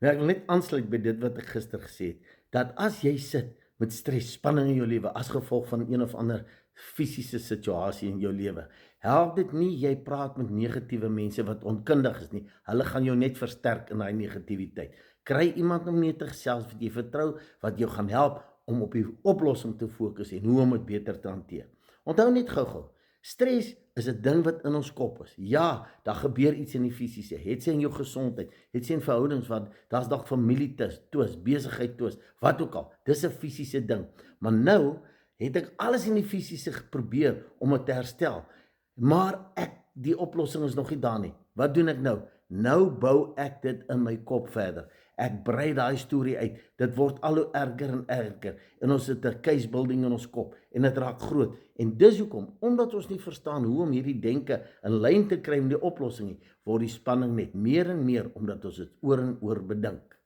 Nou ek wil net aansluit by dit wat ek gister gesê het, dat as jy sit met stres, spanning in jou lewe as gevolg van een of ander fisiese situasie in jou lewe, help dit nie jy praat met negatiewe mense wat onkundig is nie. Hulle gaan jou net versterk in daai negativiteit. Kry iemand om mee te gesels wat jy vertrou, wat jou gaan help om op die oplossing te fokus en hoe om dit beter te hanteer. Onthou net gou-gou, stres is 'n ding wat in ons kop is. Ja, daar gebeur iets in die fisiese, het sy in jou gesondheid, het sy in verhoudings wat, daar's dalk familie twis, besigheid twis, wat ook al. Dis 'n fisiese ding. Maar nou het ek alles in die fisiese probeer om dit te herstel. Maar die oplossing is nog nie daar nie. Wat doen ek nou? Nou bou ek dit in my kop verder. Ek brei daai storie uit. Dit word al hoe erger en erger. En ons het 'n case building in ons kop en dit raak groot. En dis hoekom, omdat ons nie verstaan hoe om hierdie denke in lyn te kry met die oplossing nie, word die spanning net meer en meer omdat ons dit oor en oor bedink.